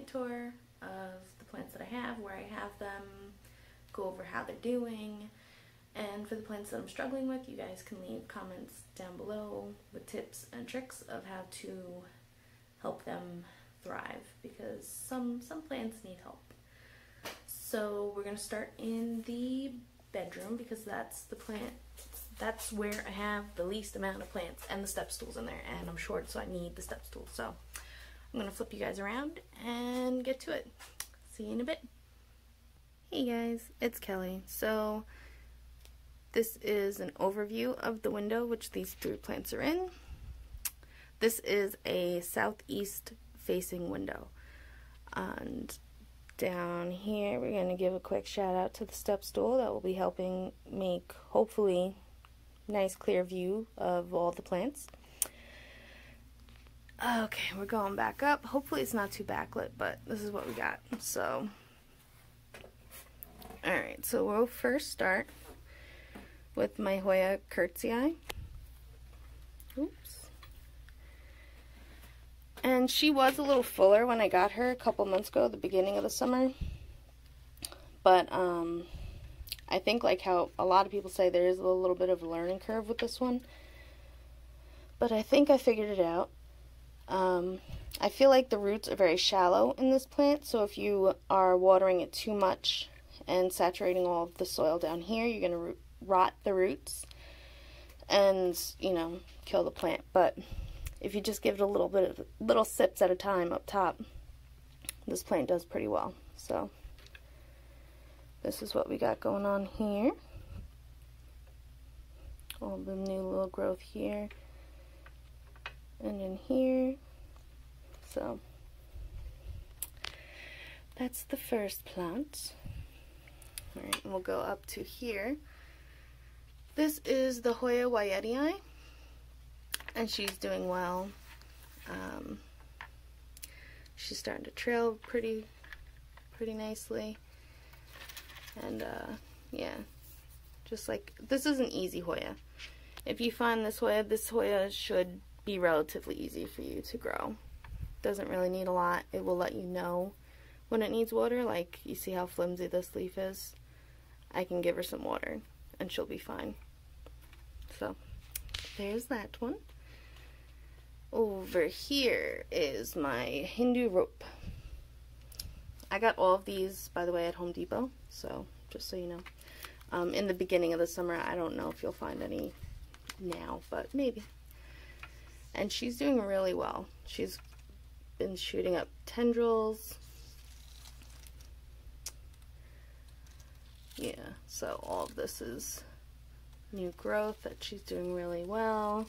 plant tour of the plants that I have, where I have them, go over how they're doing. And for the plants that I'm struggling with, you guys can leave comments down below with tips and tricks of how to help them thrive, because some plants need help. So we're going to start in the bedroom, because that's where I have the least amount of plants and the step stools in there, and I'm short, so I need the step stool. So I'm going to flip you guys around and get to it. See you in a bit. Hey guys, it's Kelly. So this is an overview of the window which these 3 plants are in. This is a southeast facing window. And down here we're going to give a quick shout out to the step stool that will be helping make, hopefully, nice clear view of all the plants. Okay, we're going back up. Hopefully it's not too backlit, but this is what we got. So, alright, so we'll first start with my Hoya Curtsii. Oops. And she was a little fuller when I got her a couple months ago, the beginning of the summer. But I think, like how a lot of people say, there is a little bit of a learning curve with this one. But I think I figured it out. I feel like the roots are very shallow in this plant, so if you are watering it too much and saturating all of the soil down here, you're going to rot the roots and, you know, kill the plant. But if you just give it a little bit of little sips at a time up top, this plant does pretty well. So this is what we got going on here. All the new little growth here and in here. So that's the first plant. Alright, we'll go up to here. This is the Hoya Wyetii, and she's doing well. She's starting to trail pretty nicely. And yeah, just like, this is an easy Hoya. If you find this Hoya should be relatively easy for you to grow. Doesn't really need a lot. It will let you know when it needs water. Like, you see how flimsy this leaf is? I can give her some water and she'll be fine. So there's that one. Over here is my Hindu rope. I got all of these, by the way, at Home Depot, so just so you know. In the beginning of the summer, I don't know if you'll find any now, but maybe. And she's doing really well. She's been shooting up tendrils. Yeah, so all of this is new growth that she's doing really well.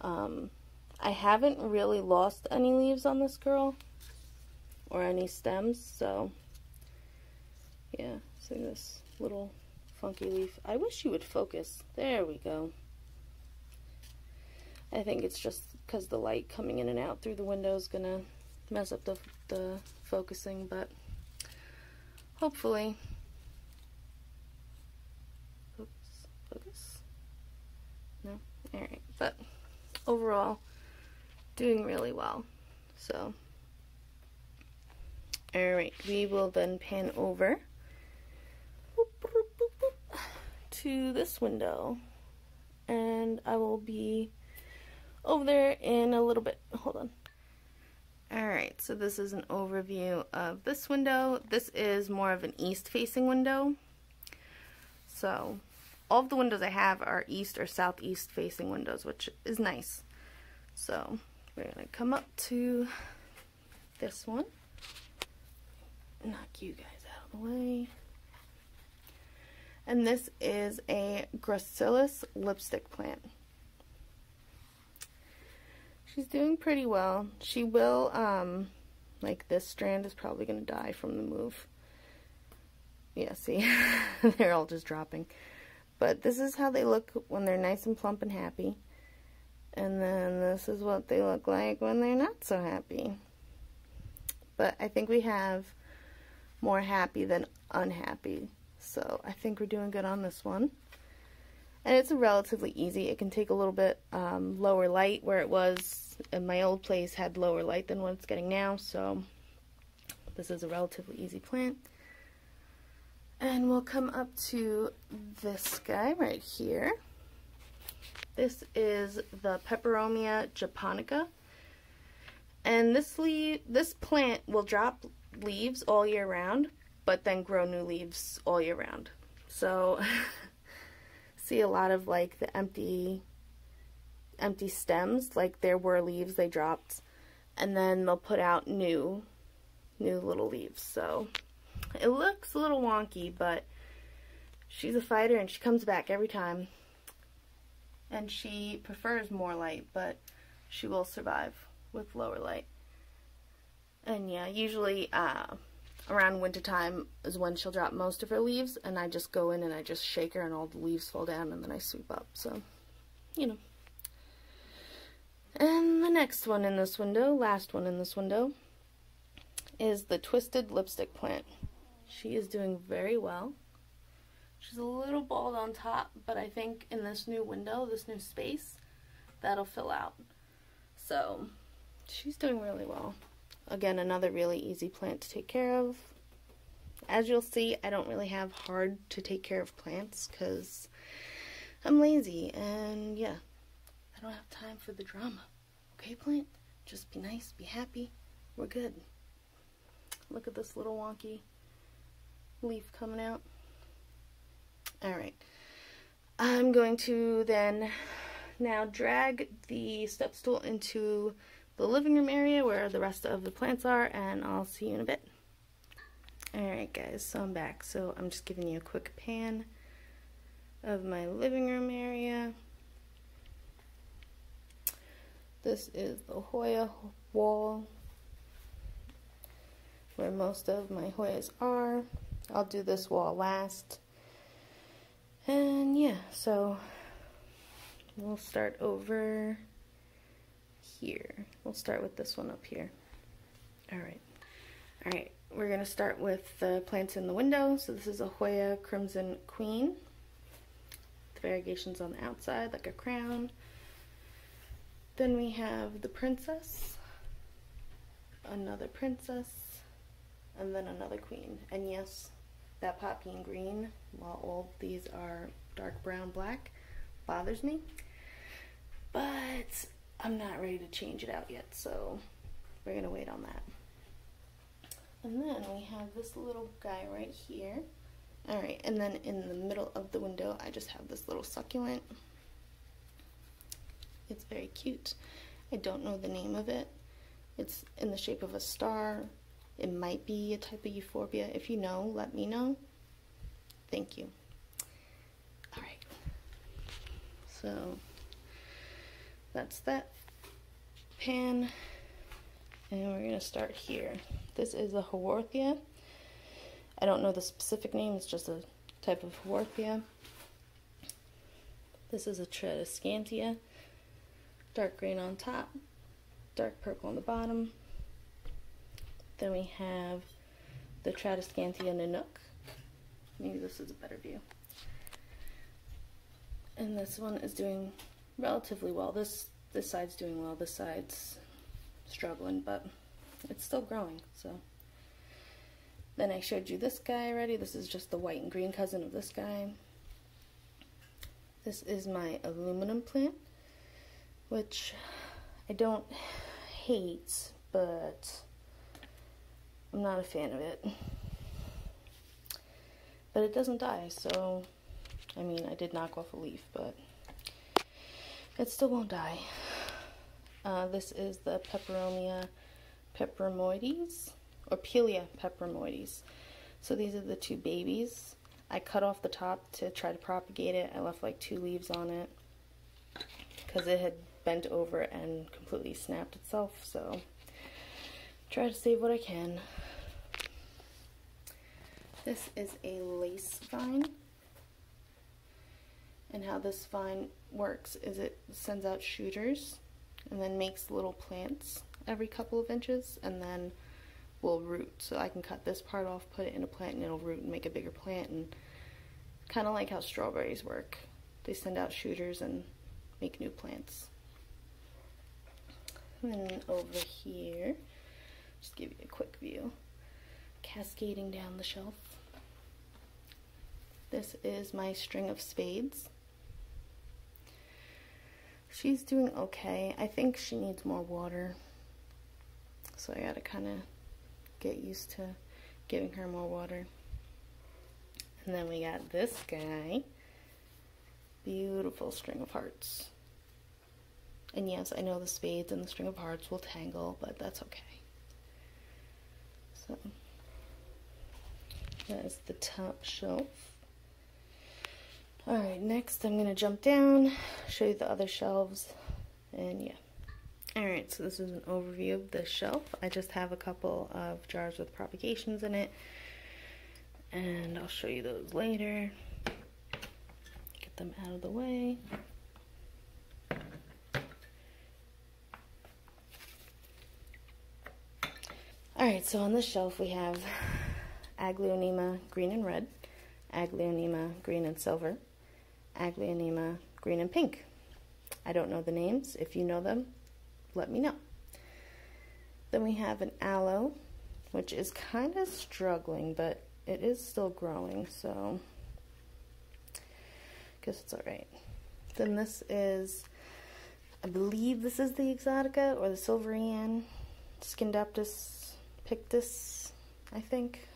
I haven't really lost any leaves on this girl or any stems, so yeah, see this little funky leaf. I wish you would focus. There we go. I think it's just because the light coming in and out through the window is gonna mess up the focusing, but hopefully. Focus? No? Alright, but overall, doing really well. So, alright, we will then pan over to this window, and I will be over there in a little bit. Hold on. Alright, so this is an overview of this window. This is more of an east-facing window. So, all of the windows I have are east or southeast facing windows, which is nice. So, we're going to come up to this one. Knock you guys out of the way. And this is a Gracilis lipstick plant. She's doing pretty well. She will, like this strand is probably going to die from the move. Yeah, see? They're all just dropping. But this is how they look when they're nice and plump and happy. And then this is what they look like when they're not so happy. But I think we have more happy than unhappy. So I think we're doing good on this one. And it's relatively easy. It can take a little bit lower light, where it was in my old place had lower light than what it's getting now. So This is a relatively easy plant. And we'll come up to this guy right here. This is the Pepperomia Japonica. And this plant will drop leaves all year round, but then grow new leaves all year round. So see a lot of like the empty stems, like there were leaves they dropped, and then they'll put out new little leaves. So it looks a little wonky, but she's a fighter and she comes back every time. And she prefers more light, but she will survive with lower light. And yeah, usually around wintertime is when she'll drop most of her leaves, and I just go in and I just shake her and all the leaves fall down and then I sweep up. So, you know. And the next one in this window, last one in this window, is the Twisted Lipstick plant. She is doing very well. She's a little bald on top, but I think in this new window, this new space, that'll fill out. So she's doing really well. Again, another really easy plant to take care of. As you'll see, I don't really have hard to take care of plants because I'm lazy, and yeah, I don't have time for the drama. Okay, plant? Just be nice, be happy, we're good. Look at this little wonky leaf coming out. Alright, I'm going to then now drag the step stool into the living room area where the rest of the plants are, and I'll see you in a bit. Alright guys, so I'm back. So I'm just giving you a quick pan of my living room area. This is the Hoya wall where most of my Hoyas are. I'll do this wall last. And yeah, so we'll start over here. We'll start with this one up here. Alright, we're going to start with the plants in the window. So this is a Hoya Crimson Queen. The variegations on the outside, like a crown. Then we have the Princess, another Princess, and then another Queen. And yes, that pot being green, while all of these are dark brown black, bothers me. But I'm not ready to change it out yet, so we're going to wait on that. And then we have this little guy right here. Alright, and then in the middle of the window, I just have this little succulent. It's very cute. I don't know the name of it. It's in the shape of a star. It might be a type of euphorbia. If you know, let me know. Thank you. Alright. So that's that pan. And we're going to start here. This is a Haworthia. I don't know the specific name. It's just a type of Haworthia. This is a Tradescantia. Dark green on top. Dark purple on the bottom. Then we have the Tradescantia Nanuk. Maybe this is a better view. And this one is doing relatively well. This side's doing well. This side's struggling, but it's still growing. So then I showed you this guy already. This is just the white and green cousin of this guy. This is my aluminum plant, which I don't hate, but I'm not a fan of it. But it doesn't die, so I mean, I did knock off a leaf, but it still won't die. This is the Pepperomia peperomoides, or Pelia peperomoides. So these are the two babies. I cut off the top to try to propagate it. I left like 2 leaves on it because it had bent over and completely snapped itself, so try to save what I can. This is a lace vine, and how this vine works is it sends out shooters and then makes little plants every couple of inches, and then will root. So I can cut this part off, put it in a plant, and it'll root and make a bigger plant, and kind of like how strawberries work. They send out shooters and make new plants. And then over here, just give you a quick view. cascading down the shelf. This is my string of spades. She's doing okay. I think she needs more water. So I gotta kind of get used to giving her more water. And then we got this guy. Beautiful string of hearts. And yes, I know the spades and the string of hearts will tangle, but that's okay. So, that is the top shelf. Alright, next I'm going to jump down, show you the other shelves, and yeah. Alright, so this is an overview of the shelf. I just have a couple of jars with propagations in it, and I'll show you those later. Get them out of the way. Alright, so on this shelf we have Aglaonema Green and Red, Aglaonema Green and Silver, Aglaonema Green and Pink. I don't know the names. If you know them, let me know. Then we have an Aloe, which is kind of struggling, but it is still growing, so I guess it's alright. Then this is, I believe this is the Exotica or the Silverian, Scandaptus Pictus, I think.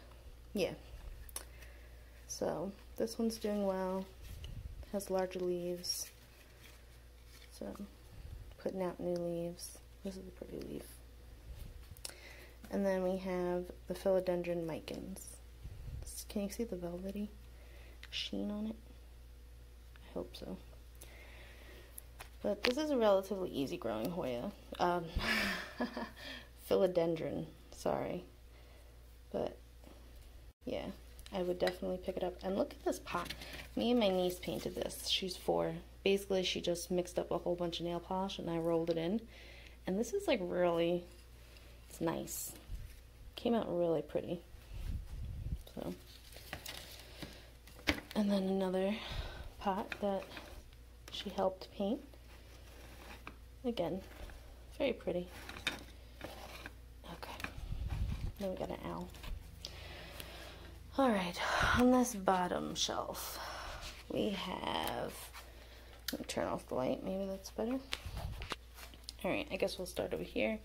Yeah. So this one's doing well. Has larger leaves. So putting out new leaves. This is a pretty leaf. And then we have the Philodendron Micans. Can you see the velvety sheen on it? I hope so. But this is a relatively easy growing Hoya. Philodendron. Sorry, but yeah, I would definitely pick it up. And look at this pot. Me and my niece painted this. She's 4. Basically, she just mixed up a whole bunch of nail polish and I rolled it in. And this is like really, it's nice. Came out really pretty. So, and then another pot that she helped paint. Again, very pretty. Then we got an owl. Alright, on this bottom shelf, we have, let me turn off the light, maybe that's better. Alright, I guess we'll start over here.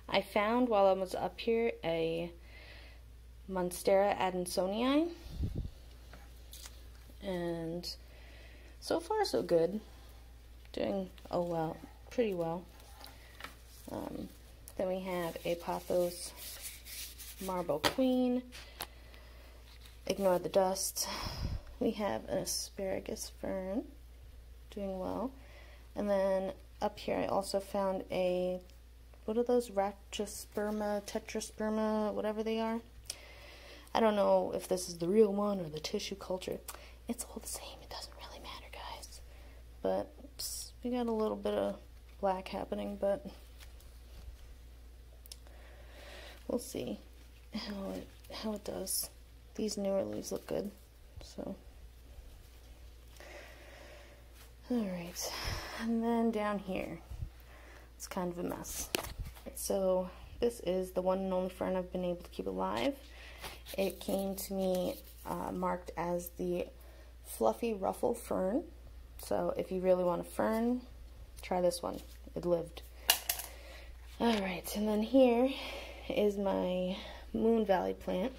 I found, while I was up here, a Monstera Adonsonni. And so far so good. Doing, oh well, pretty well. Then we have a Pothos Marble Queen. Ignore the dust. We have an Asperagus Fern, doing well. And then up here I also found a, what are those, Rachosperma, Tetrasperma, whatever they are. I don't know if this is the real one or the tissue culture. It's all the same, it doesn't really matter, guys. But we got a little bit of black happening, but we'll see how it does. These newer leaves look good, so. Alright, and then down here, it's kind of a mess. So this is the one and only fern I've been able to keep alive. It came to me marked as the Fluffy Ruffle Fern. So if you really want a fern, try this one. It lived. Alright, and then here is my Moon Valley plant.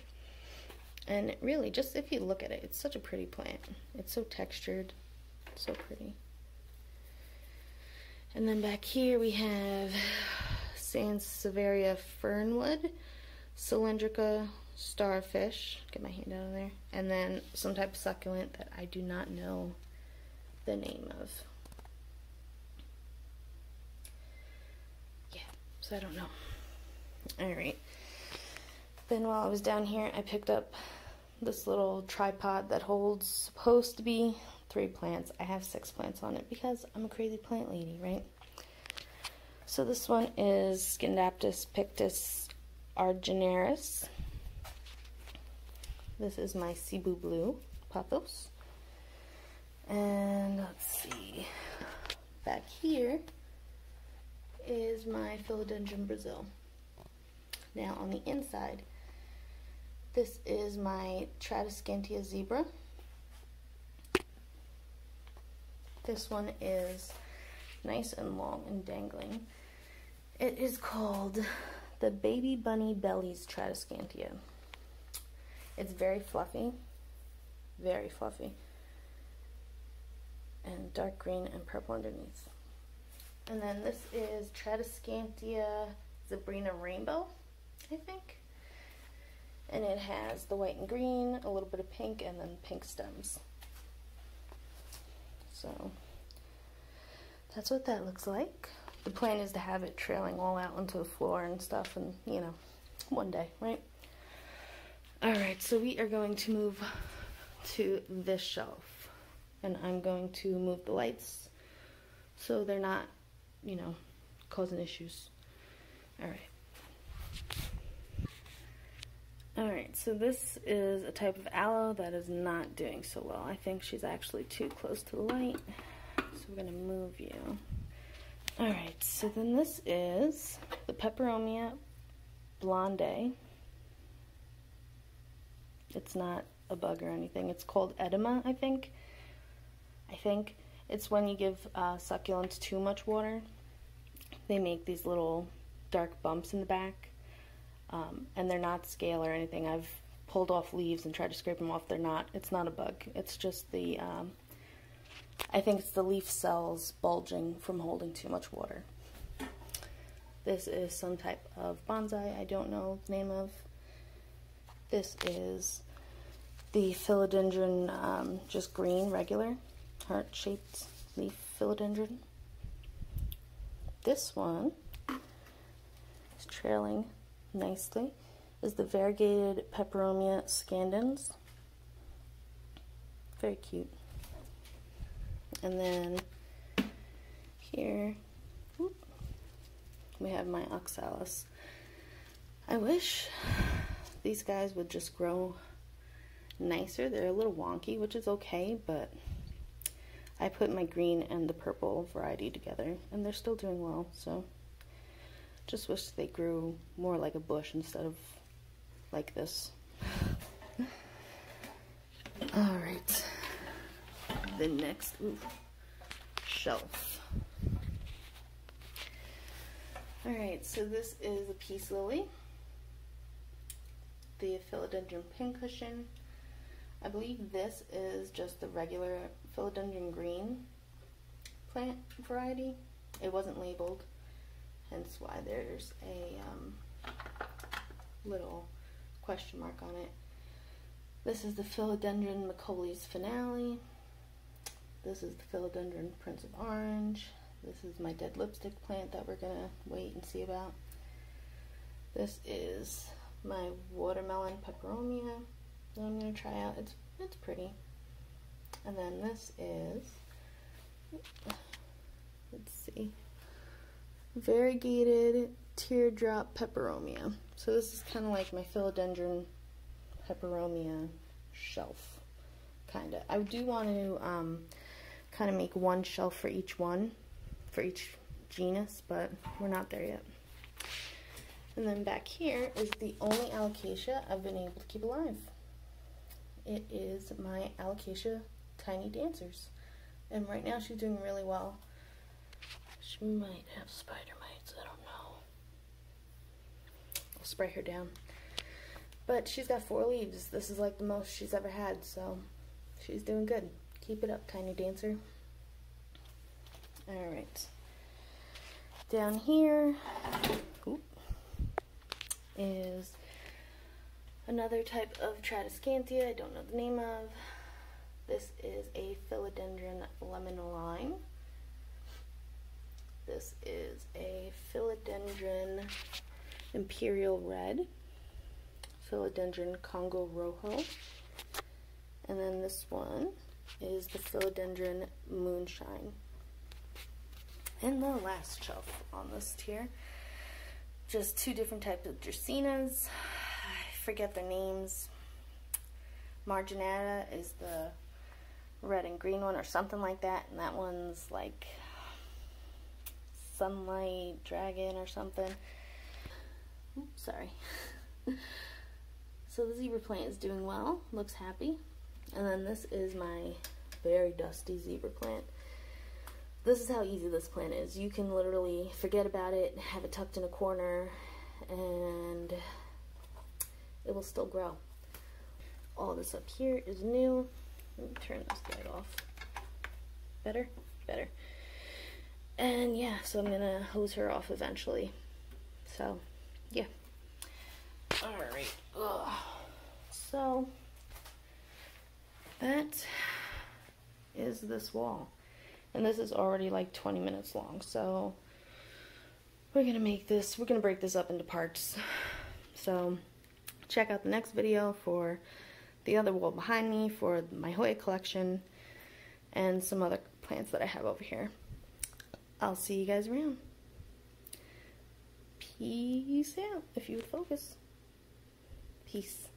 And really, just if you look at it, it's such a pretty plant. It's so textured, so pretty. And then back here we have Sansevieria Fernwood, Cylindrica Starfish, get my hand out of there, and then some type of succulent that I do not know the name of. Yeah, so I don't know. Alright. Then while I was down here, I picked up this little tripod that holds, supposed to be 3 plants. I have 6 plants on it because I'm a crazy plant lady, right? So this one is Scandaptus Pictus Arginaris. This is my Cebu Blue Pothos. And let's see, back here is my Philodendron Brazil. Now on the inside, This is my Tradescantia zebra. This one is nice and long and dangling. It is called the Baby Bunny Bellies Tradescantia. It's very fluffy, and dark green and purple underneath. And then this is Tradescantia Zebrina Rainbow, I think. And it has the white and green, a little bit of pink, and then pink stems. So that's what that looks like. The plan is to have it trailing all out onto the floor and stuff, and you know, one day, right? Alright, so we are going to move to this shelf, and I'm going to move the lights so they're not, you know, causing issues. Alright, so this is a type of aloe that is not doing so well. I think she's actually too close to the light, so we're going to move you. Alright, so then this is the Pepperomia Blonde. It's not a bug or anything. It's called edema, I think. It's when you give succulents too much water. They make these little dark bumps in the back. And they're not scale or anything. I've pulled off leaves and tried to scrape them off. It's not a bug. It's just the, I think it's the leaf cells bulging from holding too much water. This is some type of bonsai I don't know the name of. This is the Philodendron, just green, regular, heart-shaped leaf philodendron. This one is trailing nicely, is the Variegated Pepperomia Scandens. Very cute. And then here, we have my Oxalis. I wish these guys would just grow nicer. They're a little wonky, which is okay, but I put my green and the purple variety together, and they're still doing well, so just wish they grew more like a bush instead of like this. Alright, the next shelf. Alright, so this is a peace lily, the Philodendron pincushion. I believe this is just the regular Philodendron Green plant variety. It wasn't labeled, hence why there's a little question mark on it. This is the Philodendron McColley's Finale. This is the Philodendron Prince of Orange. This is my dead lipstick plant that we're gonna wait and see about. This is my watermelon Pepperomia that I'm gonna try out. It's pretty. And then this is, let's see, Variegated Teardrop Pepperomia. So this is kind of like my Philodendron Pepperomia shelf, kind of. I do want to kind of make one shelf for each one, for each genus, but we're not there yet. And then back here is the only Alocasia I've been able to keep alive. It is my Alocasia Tiny Dancers. And right now she's doing really well. She might have spider mites, I don't know. I'll spray her down. But she's got 4 leaves. This is like the most she's ever had, so she's doing good. Keep it up, Tiny Dancer. Alright. Down here is another type of Tradescantia I don't know the name of. This is a Philodendron Lemon Lime. This is a Philodendron Imperial Red, Philodendron Congo Rojo, and then this one is the Philodendron Moonshine. And the last shelf on this tier, just 2 different types of Dracaenas. I forget their names. Marginata is the red and green one or something like that, and that one's like Sunlight Dragon or something. Oops, sorry. So the zebra plant is doing well, looks happy. And then this is my very dusty zebra plant. This is how easy this plant is. You can literally forget about it, have it tucked in a corner, and it will still grow. All this up here is new. Let me turn this light off. Better? Better. And yeah, so I'm gonna hose her off eventually. So, yeah. Alright. So, that is this wall. And this is already like 20 minutes long. So, we're gonna break this up into parts. So, check out the next video for the other wall behind me, for my Hoya collection, and some other plants that I have over here. I'll see you guys around. Peace out, if you would focus. Peace.